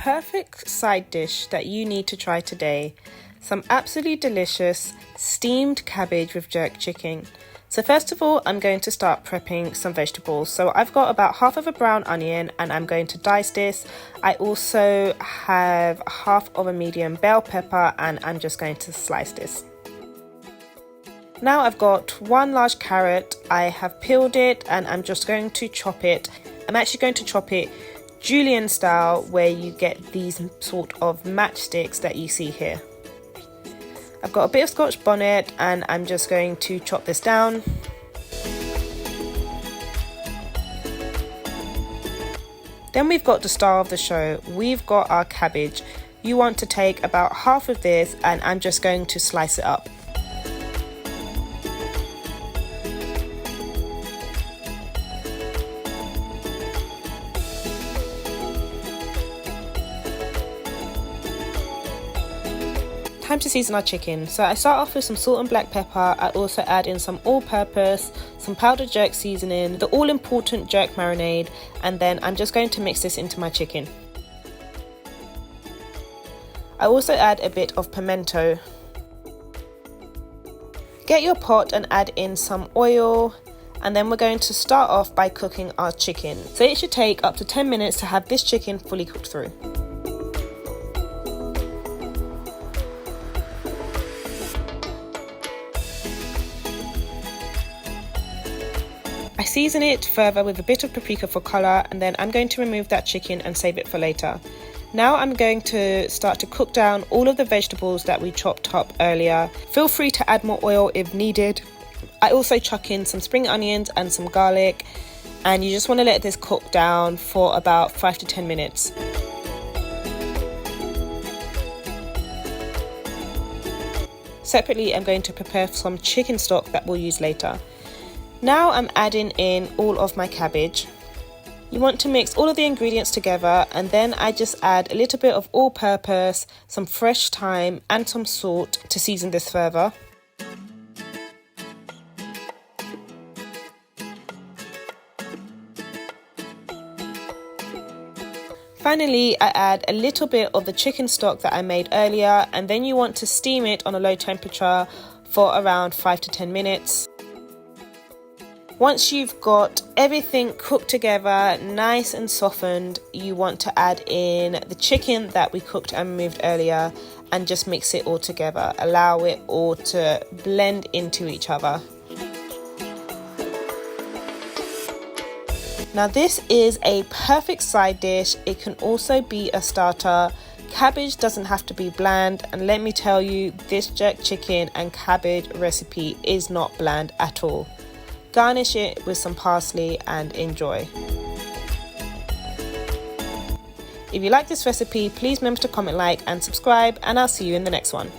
perfect side dish that you need to try today. Some absolutely delicious steamed cabbage with jerk chicken. So first of all, I'm going to start prepping some vegetables. So I've got about half of a brown onion and I'm going to dice this. I also have half of a medium bell pepper and I'm just going to slice this. Now I've got one large carrot. I have peeled it and I'm just going to chop it. I'm actually going to chop it julienne style, where you get these sort of matchsticks that you see here. I've got a bit of Scotch bonnet and I'm just going to chop this down. Then we've got the star of the show. We've got our cabbage. You want to take about half of this and I'm just going to slice it up. Time to season our chicken. So I start off with some salt and black pepper. I also add in some all-purpose, some powdered jerk seasoning, the all-important jerk marinade, and then I'm just going to mix this into my chicken. I also add a bit of pimento. Get your pot and add in some oil, and then we're going to start off by cooking our chicken. So it should take up to 10 minutes to have this chicken fully cooked through. I season it further with a bit of paprika for colour, and then I'm going to remove that chicken and save it for later. Now I'm going to start to cook down all of the vegetables that we chopped up earlier. Feel free to add more oil if needed. I also chuck in some spring onions and some garlic, and you just want to let this cook down for about 5 to 10 minutes. Separately, I'm going to prepare some chicken stock that we'll use later. Now I'm adding in all of my cabbage. You want to mix all of the ingredients together, and then I just add a little bit of all-purpose, some fresh thyme and some salt to season this further. Finally, I add a little bit of the chicken stock that I made earlier, and then you want to steam it on a low temperature for around 5 to 10 minutes. Once you've got everything cooked together, nice and softened, you want to add in the chicken that we cooked and removed earlier and just mix it all together. Allow it all to blend into each other. Now this is a perfect side dish. It can also be a starter. Cabbage doesn't have to be bland, and let me tell you, this jerk chicken and cabbage recipe is not bland at all. Garnish it with some parsley and enjoy. If you like this recipe, please remember to comment, like and subscribe, and I'll see you in the next one.